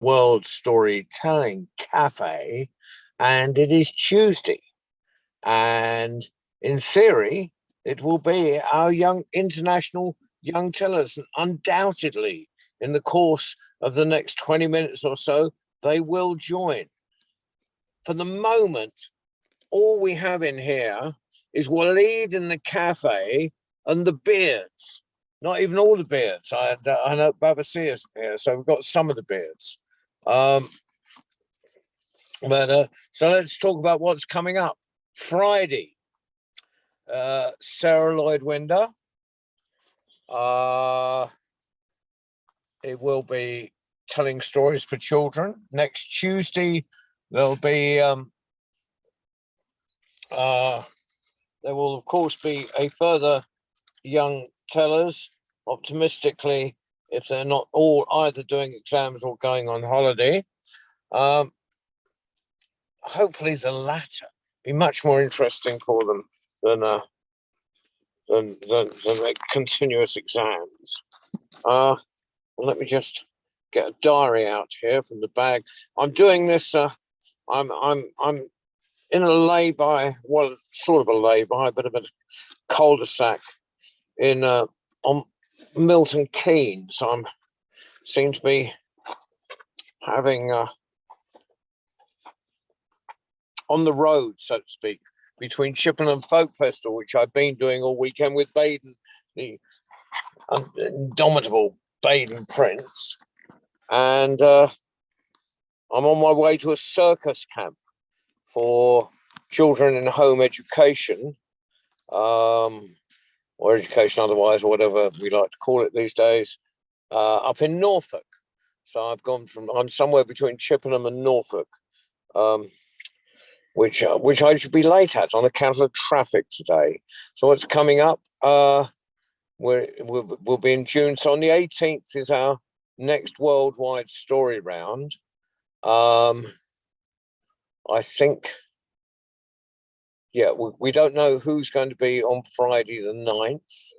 World Storytelling Cafe, and it is Tuesday. And in theory, it will be our young international young tellers, and undoubtedly, in the course of the next 20 minutes or so, they will join. For the moment, all we have in here is Waleed in the cafe and the beards. Not even all the beards. I know Babasia's here, so we've got some of the beards. So let's talk about what's coming up. Friday, Sarah Lloyd Winder. It will be telling stories for children. Next Tuesday, there'll be there will of course be a further young tellers, optimistically, if they're not all either doing exams or going on holiday. Hopefully the latter be much more interesting for them than the continuous exams. Let me just get a diary out here from the bag. I'm doing this. I'm in a lay-by, well, sort of a lay-by, but a bit of cul-de-sac in on Milton Keynes. I'm seem to be having on the road, so to speak, between Chippenham Folk Festival, which I've been doing all weekend with Baden, the indomitable Baden Prince, and I'm on my way to a circus camp for children in home education, or education otherwise, or whatever we like to call it these days, up in Norfolk. So I'm somewhere between Chippenham and Norfolk, which I should be late at on account of traffic today. So what's coming up? We'll be in June. So on the 18th is our next worldwide story round. I think, yeah, we don't know who's going to be on Friday the 9th,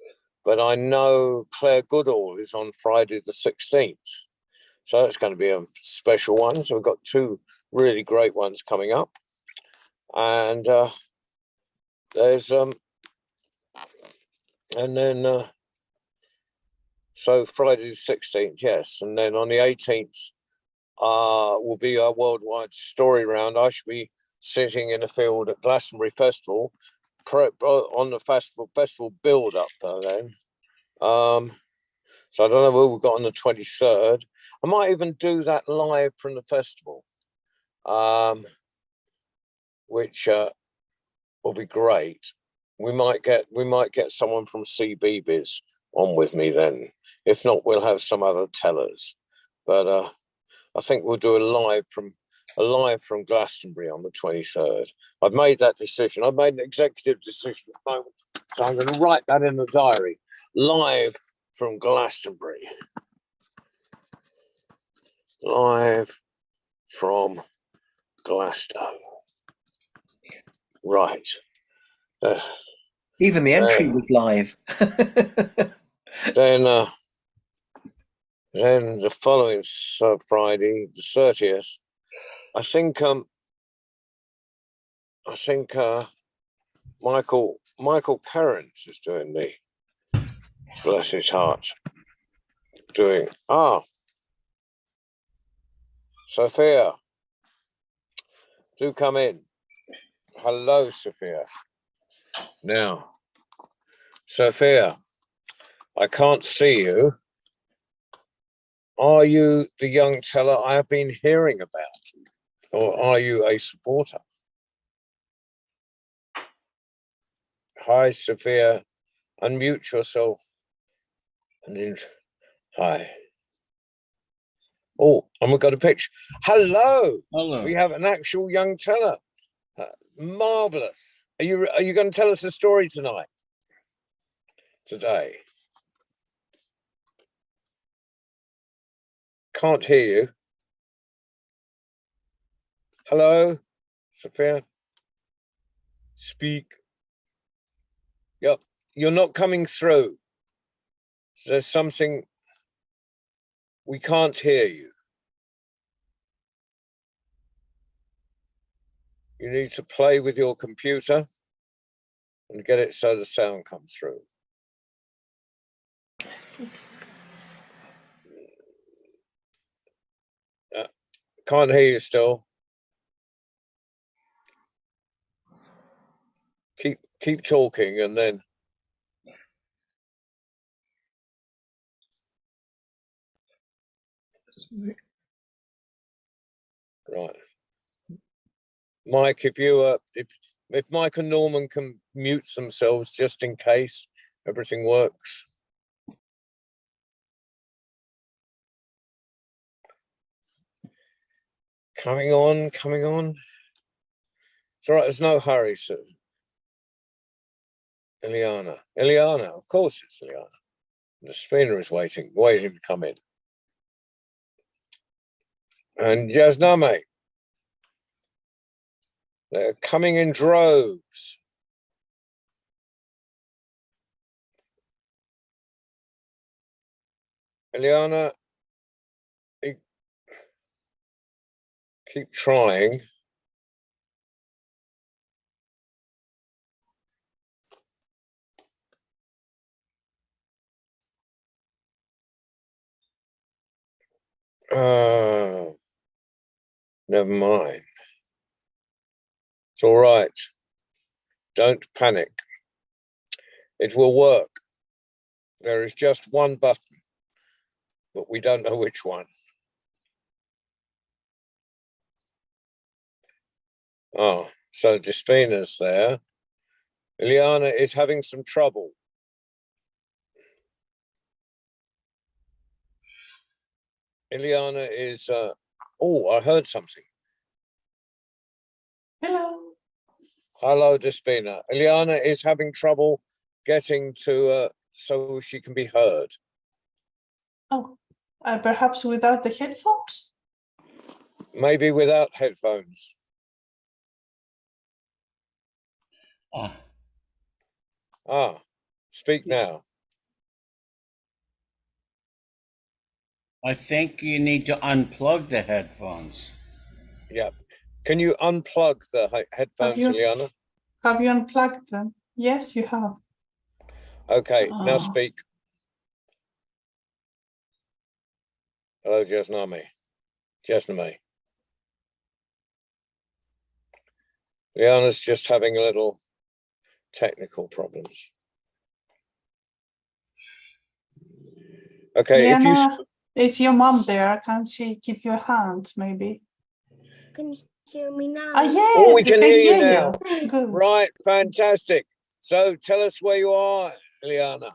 but I know Claire Goodall is on Friday the 16th. So that's going to be a special one. So we've got two really great ones coming up. And there's and then so Friday the 16th, yes, and then on the 18th will be our worldwide story round. I should be sitting in a field at Glastonbury Festival on the festival build up though then. So I don't know who we've got on the 23rd. I might even do that live from the festival, which will be great. We might get someone from CBeebies on with me then. If not, we'll have some other tellers. But I think we'll do a live from Glastonbury on the 23rd. I've made that decision. I've made an executive decision at the moment, so I'm going to write that in the diary. Live from Glastonbury. Live from Glasgow. Right. Even the entry was live. Then the following Friday, the 30th, I think Michael Perrins is doing me. Bless his heart. Doing Sophia, do come in. Hello, Sophia. Now, Sophia, I can't see you. Are you the young teller I have been hearing about, or are you a supporter? Hi, Sophia. Unmute yourself. And then, hi. Oh, and we've got a picture. Hello. Hello. We have an actual young teller. Marvelous. Are you going to tell us a story tonight? Today? Can't hear you. Hello, Sophia. Speak. Yep, you're not coming through. There's something. We can't hear you. you need to play with your computer and get it so the sound comes through. Can't hear you still. Keep talking and then. Right. Mike, if Mike and Norman can mute themselves just in case everything works. Coming on. It's all right, there's no hurry, Sue. Ileana, of course it's Ileana. The spinner is waiting to come in. And Jasname. They're coming in droves. Ileana, keep trying. Never mind. It's all right. Don't panic. It will work. There is just one button, but we don't know which one. Oh, so Despina's there. Ileana is having some trouble. Ileana is, oh, I heard something. Hello. Hello, Despina. Ileana is having trouble getting to, so she can be heard. Oh, perhaps without the headphones? Maybe without headphones. Speak now. I think you need to unplug the headphones. Yeah. Can you unplug the headphones, Ileana? Have you unplugged them? Yes, you have. Okay, now speak. Hello, Jasname. Ileana's just having a little technical problems. Okay, Liana, is your mom there? Can she give you a hand, maybe? Can you hear me now? Ah, yes, oh, we can hear you now. Good. Right, fantastic. So tell us where you are, Ileana.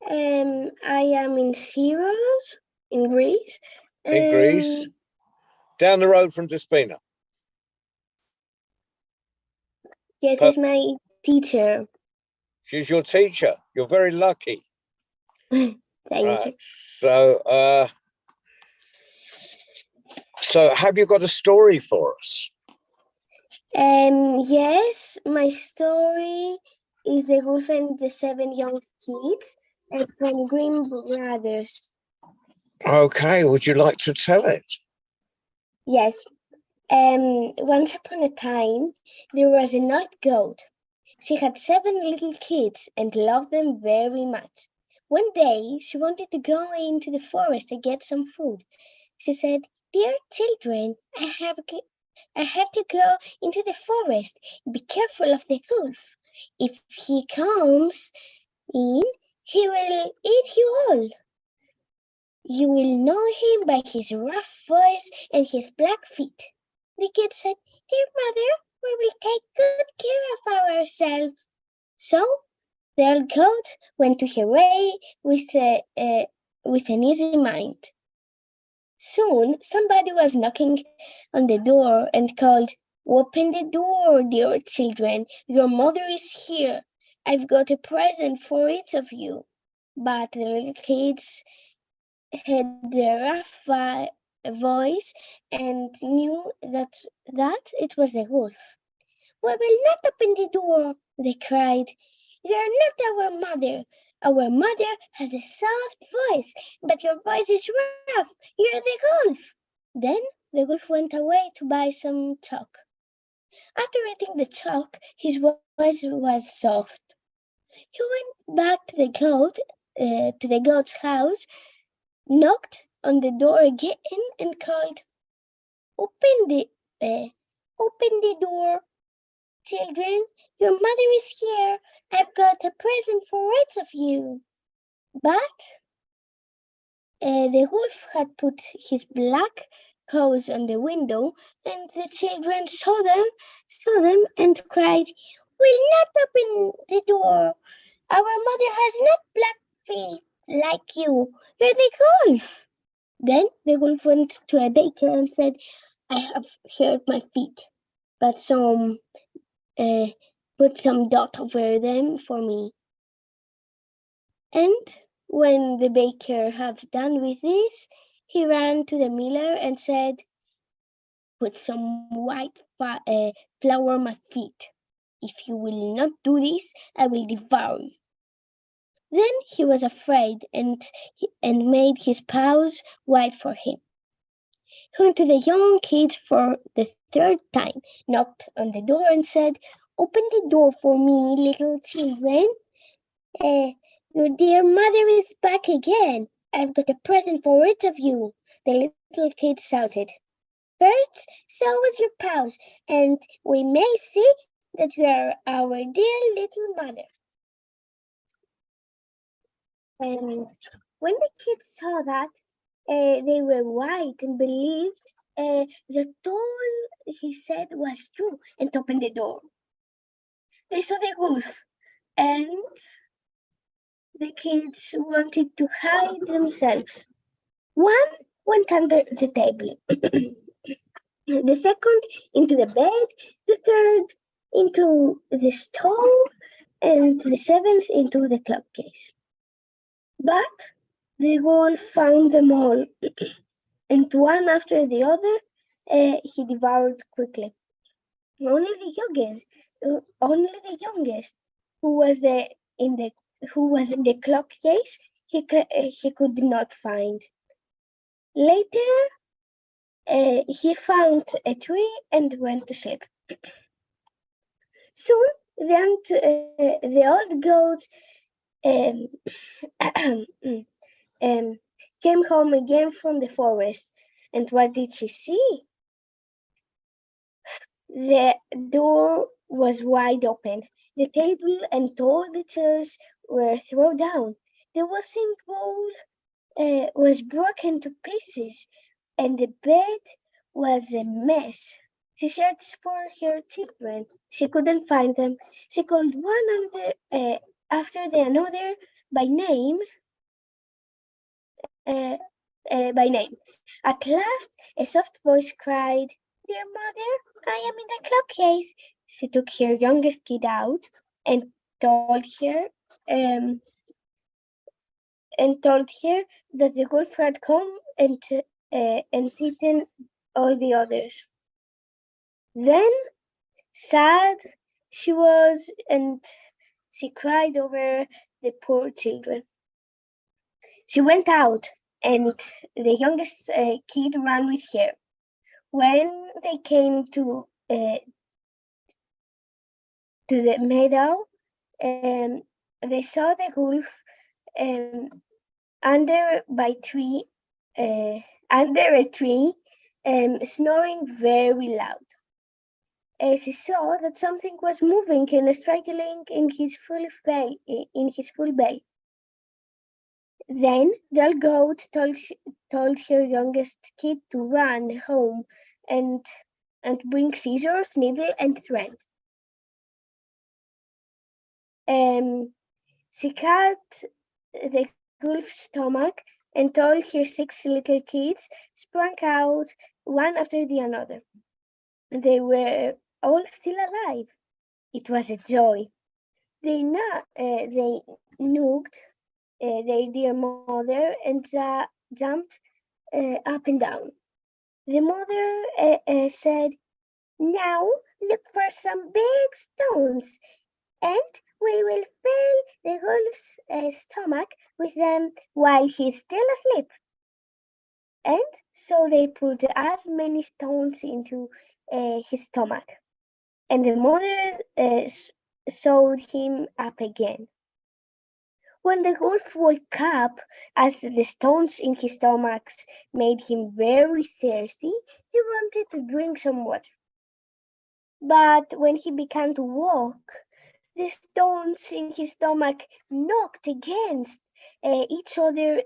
I am in Syros, in Greece. In Greece, down the road from Despina. Yes, she's my teacher. She's your teacher. You're very lucky. Thank you. So have you got a story for us? Yes, my story is The Wolf and the Seven Young Kids from Grimm Brothers. Okay, would you like to tell it? Yes. Once upon a time, there was an old goat. She had 7 little kids and loved them very much. One day, she wanted to go into the forest to get some food. She said, "Dear children, I have to go into the forest. Be careful of the wolf. If he comes in, he will eat you all. You will know him by his rough voice and his black feet." The kid said, "Dear mother, we will take good care of ourselves." So the old goat went to her way with an easy mind. Soon somebody was knocking on the door and called, "Open the door, dear children. Your mother is here. I've got a present for each of you." But the little kids had the rough voice and knew that it was the wolf. "We will not open the door," they cried. "You are not our mother. Our mother has a soft voice, but your voice is rough. You're the wolf." Then the wolf went away to buy some chalk. After eating the chalk, his voice was soft. He went back to the goat's house, knocked on the door again, and called, "Open the door, children. Your mother is here. I've got a present for each of you." But the wolf had put his black paws on the window, and the children saw them, and cried, "We'll not open the door. Our mother has not black feet like you. You're the wolf." Then the wolf went to a baker and said, "I have hurt my feet, but put some dot over them for me." And when the baker had done with this, he ran to the miller and said, "Put some white flour on my feet. If you will not do this, I will devour you." Then he was afraid and made his paws white for him. He went to the young kid for the third time, knocked on the door and said, "Open the door for me, little children. Your dear mother is back again. I've got a present for each of you." The little kid shouted, "First, show us your paws, and we may see that you are our dear little mother." And when the kids saw that, they were white and believed that all he said was true and opened the door. They saw the wolf, and the kids wanted to hide themselves. One went under the table, the second into the bed, the third into the stove, and the seventh into the clock case. But the wolf found them all, and one after the other, he devoured quickly. Only the youngest, who was in the clock case, he could not find. Later, he found a tree and went to sleep. Soon, the old goat came home again from the forest. And what did she see? The door was wide open. The table and all the chairs were thrown down. The washing bowl was broken to pieces, and the bed was a mess. She searched for her children. She couldn't find them. She called one after the another by name. At last, a soft voice cried, "Dear mother, I am in the clock case." She took her youngest kid out and told her that the wolf had come and eaten all the others. Then, sad she was, and she cried over the poor children. She went out, and the youngest kid ran with her. When they came to the meadow, they saw the wolf under a tree, snoring very loud. She saw that something was moving and struggling in his full belly. Then the old goat told her youngest kid to run home and bring scissors, needle, and thread. She cut the wolf's stomach, and all her 6 little kids sprang out one after the other. They were all still alive. It was a joy. They nugged their dear mother and jumped up and down. The mother said, "Now look for some big stones, and we will fill the wolf's stomach with them while he's still asleep." And so they put as many stones into his stomach. and the mother sewed him up again. When the wolf woke up, as the stones in his stomach made him very thirsty, he wanted to drink some water. But when he began to walk, the stones in his stomach knocked against each other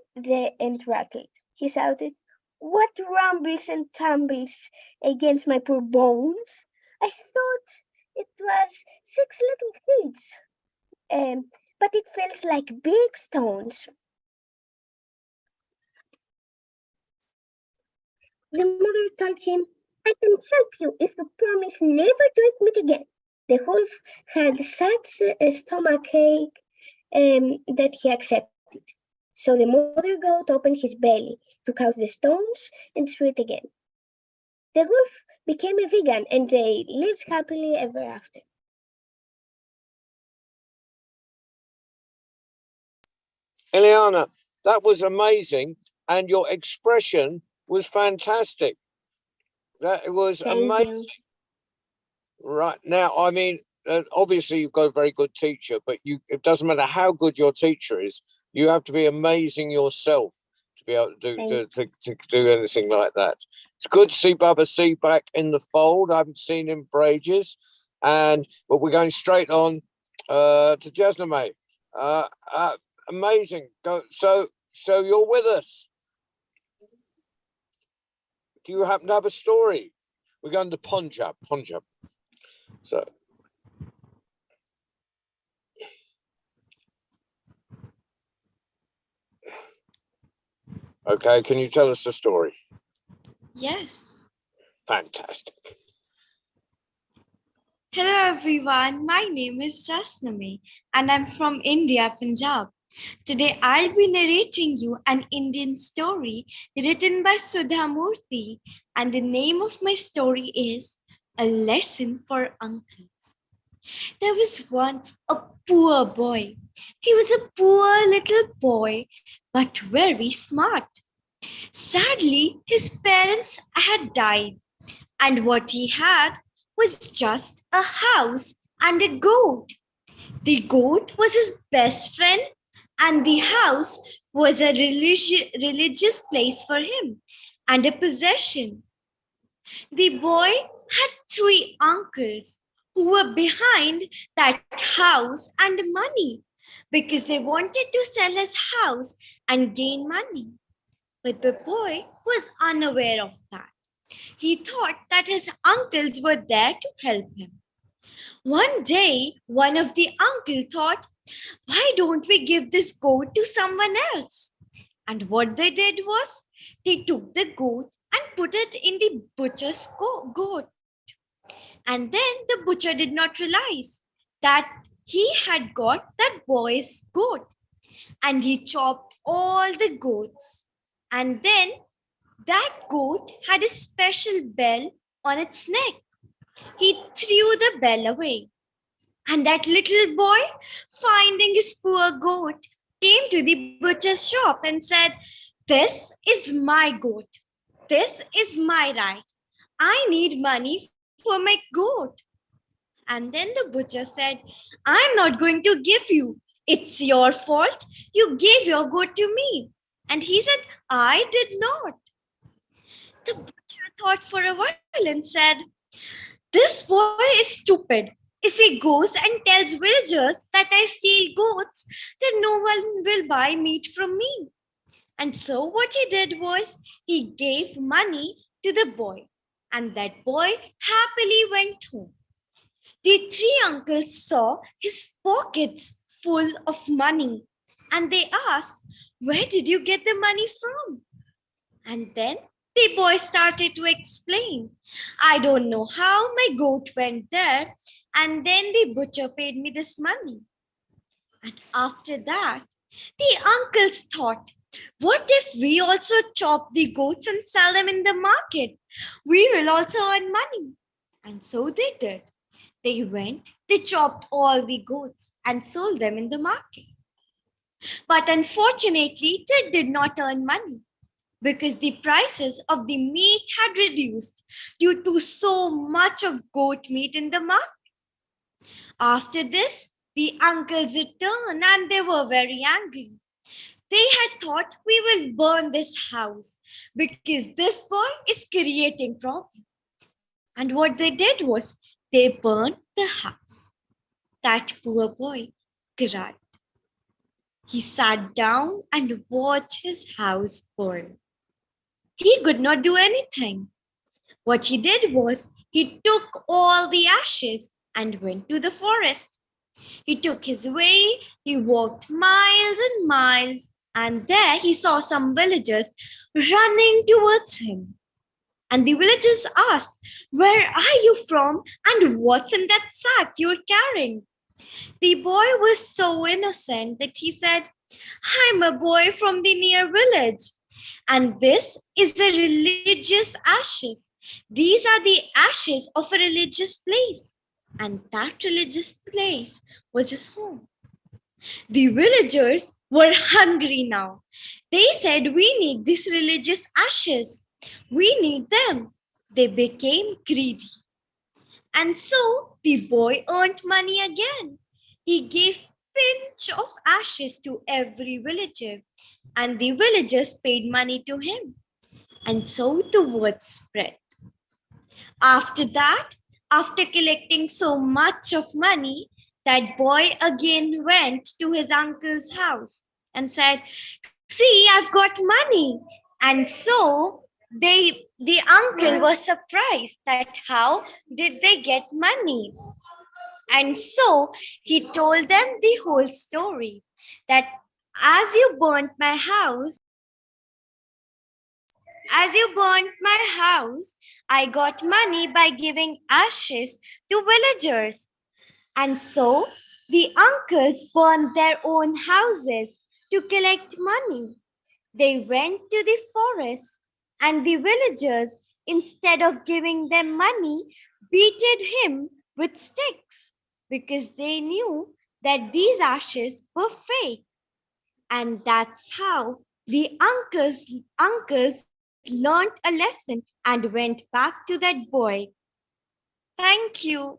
and rattled. He shouted, "What rumbles and tumbles against my poor bones? I thought it was 6 little kids, but it feels like big stones." The mother told him, "I can help you if you promise never to eat meat again." The wolf had such a stomach ache that he accepted. So the mother goat opened his belly, took out the stones, and threw it again. The wolf became a vegan, and they lived happily ever after. Eliana, that was amazing, and your expression was fantastic. That was Thank amazing. you. Right now, I mean, obviously you've got a very good teacher, but it doesn't matter how good your teacher is, you have to be amazing yourself to be able to do anything like that. It's good to see Baba C back in the fold. I haven't seen him for ages, but we're going straight on to Jasname. Amazing. So you're with us. Do you happen to have a story? We're going to Punjab. So. Okay, can you tell us a story? Yes. Fantastic. Hello everyone, my name is Jasname and I'm from India, Punjab. Today I'll be narrating you an Indian story written by Sudha Murthy, and the name of my story is A Lesson for Uncles. There was once a poor boy. He was a poor little boy, but very smart. Sadly, his parents had died, and what he had was just a house and a goat. The goat was his best friend, and the house was a religious place for him and a possession. The boy had 3 uncles who were behind that house and money because they wanted to sell his house and gain money. But the boy was unaware of that. He thought that his uncles were there to help him. One day, one of the uncles thought, why don't we give this goat to someone else? And what they did was, they took the goat and put it in the butcher's goat. And then the butcher did not realize that he had got that boy's goat. And he chopped all the goats. And then that goat had a special bell on its neck. He threw the bell away. And that little boy, finding his poor goat, came to the butcher's shop and said, "This is my goat. This is my right. I need money for my goat." And then the butcher said, "I'm not going to give you. It's your fault. You gave your goat to me." And he said, "I did not." The butcher thought for a while and said, "This boy is stupid. If he goes and tells villagers that I steal goats, then no one will buy meat from me." And so what he did was, he gave money to the boy, and that boy happily went home. The 3 uncles saw his pockets full of money, and they asked, "Where did you get the money from?" And then the boy started to explain, "I don't know how my goat went there, and then the butcher paid me this money." And after that, the uncles thought, what if we also chop the goats and sell them in the market? We will also earn money. And so they did. They chopped all the goats and sold them in the market. But unfortunately, they did not earn money, because the prices of the meat had reduced due to so much of goat meat in the market. After this, the uncles returned and they were very angry. They had thought, we will burn this house because this boy is creating problems. And what they did was they burned the house. That poor boy cried. He sat down and watched his house burn. He could not do anything. What he did was he took all the ashes and went to the forest. He took his way, he walked miles and miles, and there he saw some villagers running towards him. And the villagers asked, where are you from and what's in that sack you're carrying? The boy was so innocent that he said, I'm a boy from the near village, and this is the religious ashes. These are the ashes of a religious place, and that religious place was his home. The villagers were hungry now. They said, we need these religious ashes. We need them. They became greedy. And so the boy earned money again. He gave pinch of ashes to every villager, and the villagers paid money to him. And so the word spread. After that, after collecting so much of money, that boy again went to his uncle's house and said, see, I've got money. And so the uncle was surprised that how did they get money? And so he told them the whole story, that as you burnt my house, I got money by giving ashes to villagers. And so the uncles burned their own houses to collect money. They went to the forest, and the villagers, instead of giving them money, beated him with sticks because they knew that these ashes were fake. And that's how the uncles learned a lesson and went back to that boy. Thank you.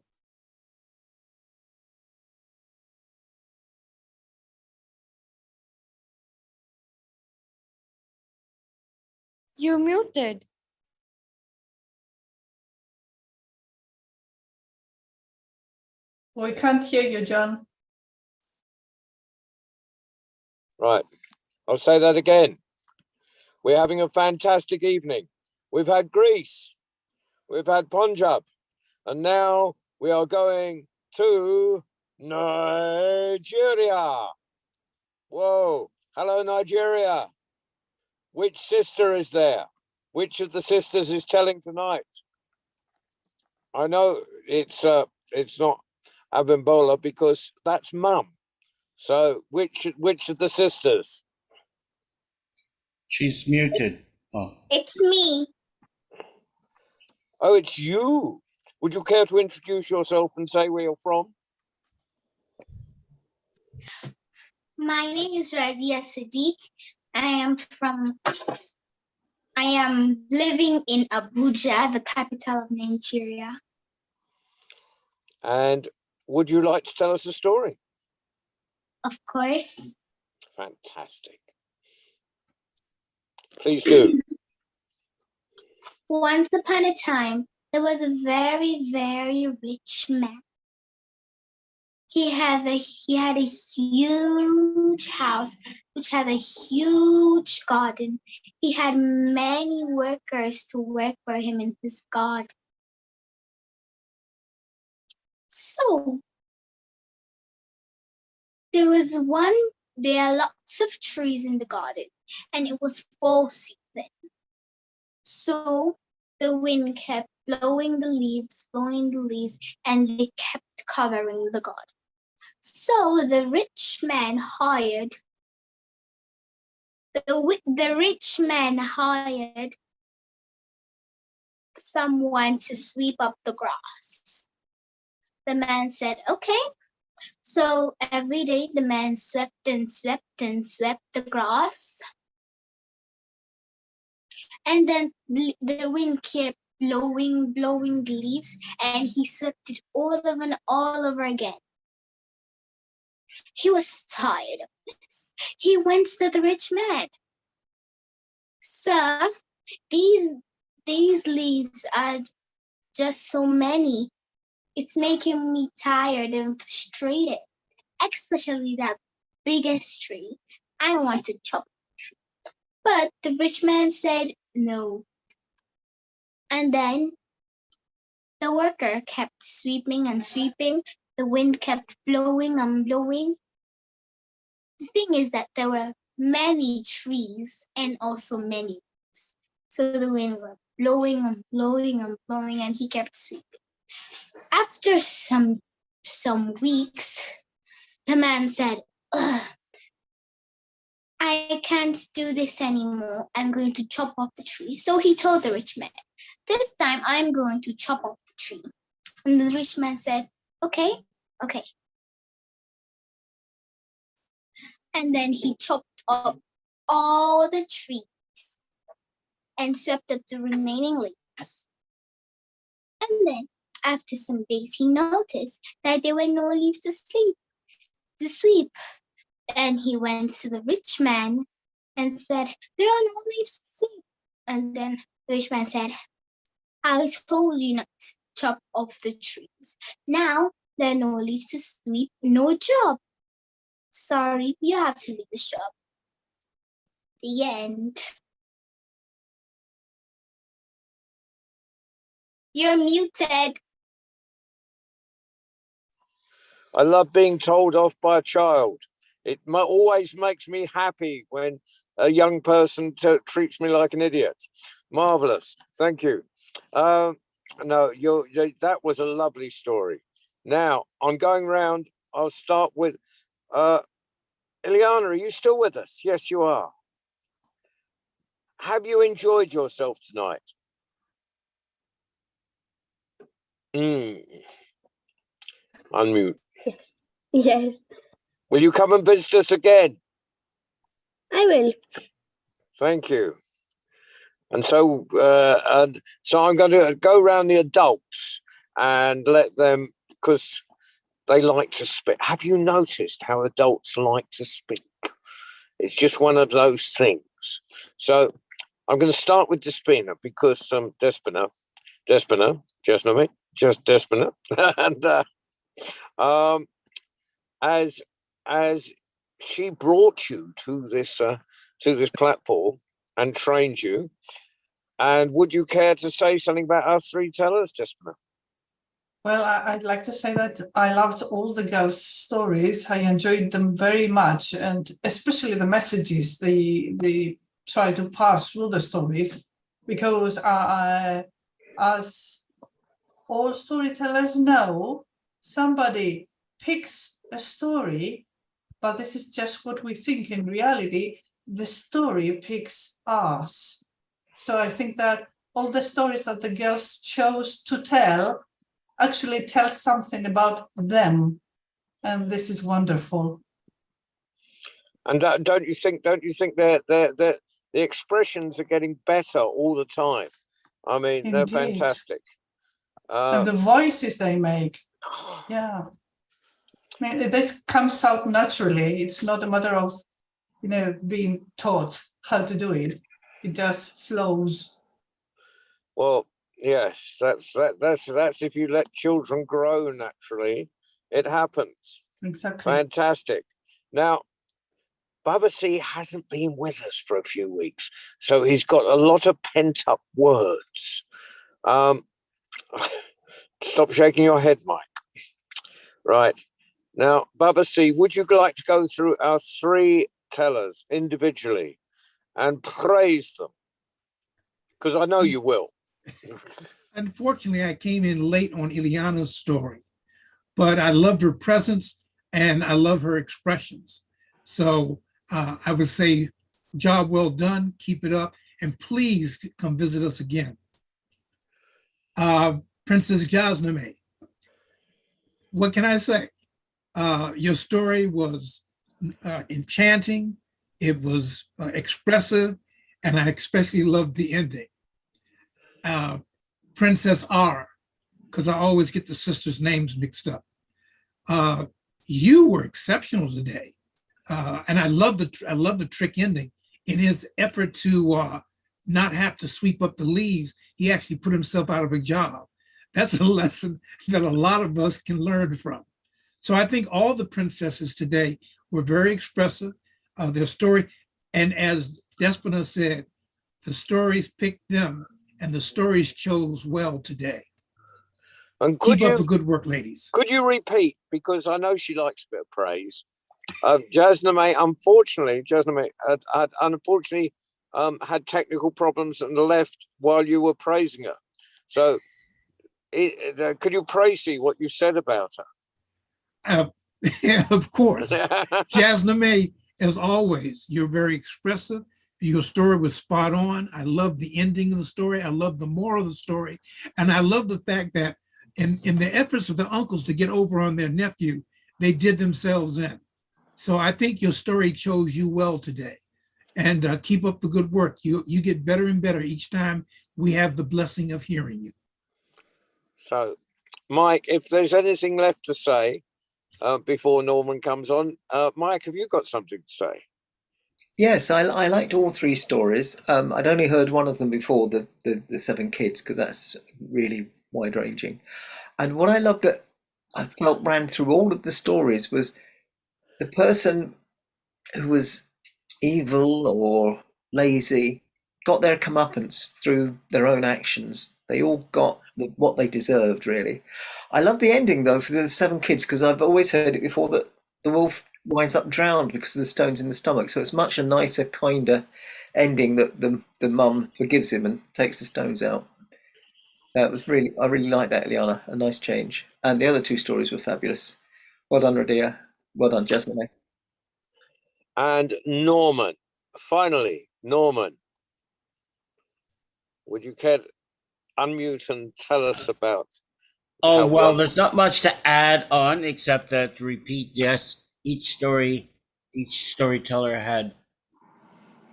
You're muted. We can't hear you, John. Right. I'll say that again. We're having a fantastic evening. We've had Greece, we've had Punjab, and now we are going to Nigeria. Whoa. Hello, Nigeria. Which sister is there? Which of the sisters is telling tonight? I know it's not Abimbola because that's mum. So which of the sisters? She's muted. Oh. It's me. Oh, it's you. Would you care to introduce yourself and say where you're from? My name is Radia Sadiq. I am living in Abuja, the capital of Nigeria. And would you like to tell us a story? Of course. Fantastic. Please do. Once upon a time, there was a very, very rich man. He had a huge house, which had a huge garden. He had many workers to work for him in his garden. So there are lots of trees in the garden, and it was fall season. So the wind kept blowing the leaves, and they kept covering the garden. So the rich man hired someone to sweep up the grass. The man said, okay. So every day the man swept and swept and swept the grass. And then the wind kept blowing the leaves, and he swept it all over and all over again. He was tired of this. He went to the rich man. Sir, these leaves are just so many. It's making me tired and frustrated, especially that biggest tree. I want to chop the tree. But the rich man said no. And then the worker kept sweeping and sweeping. The wind kept blowing and blowing. The thing is that there were many trees and also many leaves. So the wind was blowing and blowing and blowing, and he kept sweeping. After some weeks, the man said, "Ugh, I can't do this anymore. I'm going to chop off the tree." So he told the rich man, "This time I'm going to chop off the tree." And the rich man said, okay. And then he chopped up all the trees and swept up the remaining leaves. And then after some days, he noticed that there were no leaves to sweep. And he went to the rich man and said, "There are no leaves to sweep." And then the rich man said, "I told you not to chop off the trees. Now there are no leaves to sweep, no job. Sorry, you have to leave the shop." The end. You're muted. I love being told off by a child. It always makes me happy when a young person treats me like an idiot. Marvelous. Thank you. No, that was a lovely story. Now I'm going round. I'll start with Ileana. Are you still with us? Yes, you are. Have you enjoyed yourself tonight? Unmute. Yes. Yes, Will you come and visit us again? I will. Thank you. And so I'm going to go around the adults and let them, because they like to speak. Have you noticed how adults like to speak? It's just one of those things. So I'm going to start with Despina, because Despina, and as she brought you to this platform and trained you, and would you care to say something about our three tellers, Despina? Well, I'd like to say that I loved all the girls' stories. I enjoyed them very much, and especially the messages they try to pass through the stories, because as all storytellers know, somebody picks a story, but this is just what we think. In reality, the story picks us. So I think that all the stories that the girls chose to tell actually tell something about them, and this is wonderful. And don't you think the expressions are getting better all the time? I mean, they're Indeed. fantastic. And the voices they make, yeah. I mean, this comes out naturally. It's not a matter of, being taught how to do it. It just flows. Well, yes, that's if you let children grow naturally, it happens. Exactly. Fantastic. Now, Babasi hasn't been with us for a few weeks, so he's got a lot of pent-up words. Stop shaking your head, Mike. Right. Now, Babasi, would you like to go through our three tellers individually and praise them? Because I know you will. Unfortunately, I came in late on Ileana's story, but I loved her presence and I love her expressions. So I would say, job well done, keep it up, and please come visit us again. Princess Jasname, what can I say? Your story was enchanting. It was expressive. and I especially loved the ending. Princess R, because I always get the sisters' names mixed up. You were exceptional today, and I love the trick ending. In his effort to not have to sweep up the leaves, he actually put himself out of a job. That's a lesson that a lot of us can learn from. So I think all the princesses today were very expressive. Their story, and as Despina said, the stories picked them, and the stories chose well today. And Keep up the good work, ladies. could you repeat, because I know she likes a bit of praise. Jasname, unfortunately, unfortunately had technical problems and left while you were praising her. So could you praise what you said about her? Yeah, of course. Jasname, as always, you're very expressive. Your story was spot on. I love the ending of the story. I love the moral of the story. And I love the fact that in the efforts of the uncles to get over on their nephew, they did themselves in. So I think your story chose you well today. And keep up the good work. You get better and better each time we have the blessing of hearing you. So, Mike, if there's anything left to say before Norman comes on, Mike, have you got something to say? Yes, I liked all three stories. I'd only heard one of them before, the Seven Kids, because that's really wide ranging. And what I loved that I felt ran through all of the stories was the person who was evil or lazy got their comeuppance through their own actions. They all got what they deserved, really. I love the ending, though, for the Seven Kids, because I've always heard it before that the wolf winds up drowned because of the stones in the stomach. So it's much a nicer, kinder ending that the mum forgives him and takes the stones out. That was I really like that, Eliana. A nice change. And the other two stories were fabulous. Well done, Radia. Well done, Jasmine. And Norman, finally, Norman, would you care to unmute and tell us about? Oh, how well, one- there's not much to add on except that to repeat, yes, each storyteller had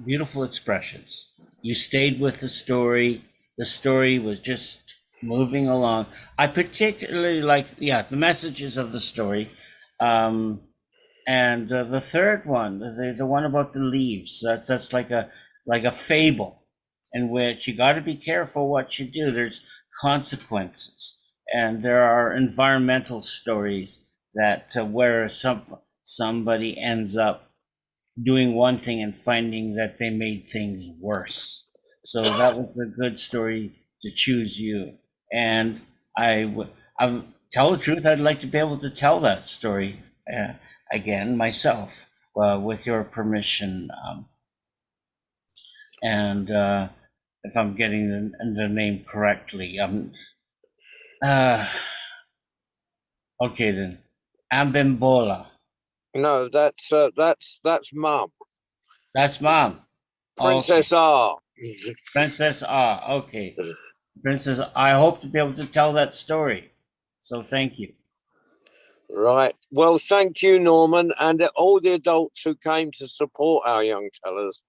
beautiful expressions. You stayed with the story. The story was just moving along. I particularly like, the messages of the story. And the third one, the one about the leaves, that's like a fable in which you got to be careful what you do. There's consequences, and there are environmental stories that where somebody ends up doing one thing and finding that they made things worse. So that was a good story to choose you. And I tell the truth, I'd like to be able to tell that story again myself, with your permission. And if I'm getting the name correctly, okay then, Abimbola. No, that's Mum. That's Mom. Princess R. Princess R. Okay, Princess. I hope to be able to tell that story. So thank you. Right. Well, thank you, Norman, and all the adults who came to support our young tellers,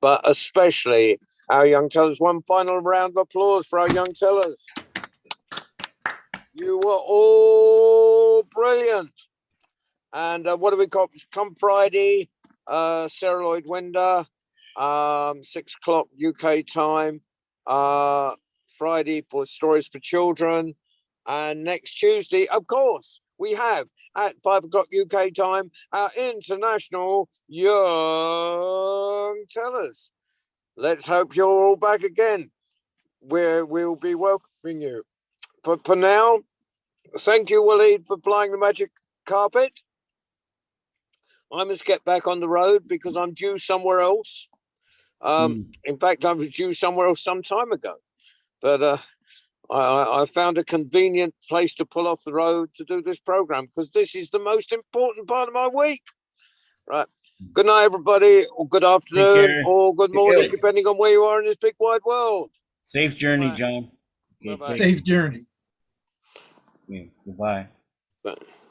but especially our young tellers. One final round of applause for our young tellers. You were all brilliant. And what do we call? Come Friday, Sarah Lloyd Winder, 6 o'clock UK time. Friday for Stories for Children, and next Tuesday, of course, we have at 5 o'clock UK time our international young tellers. Let's hope you're all back again, where we'll be welcoming you. But for now, thank you, Waleed, for flying the magic carpet. I must get back on the road because I'm due somewhere else. In fact, I was due somewhere else some time ago, but I found a convenient place to pull off the road to do this program because this is the most important part of my week. Right. Good night, everybody, or good afternoon, or good morning, depending on where you are in this big wide world. Safe journey, Bye. John. Bye-bye. Safe journey. Yeah, goodbye. Bye.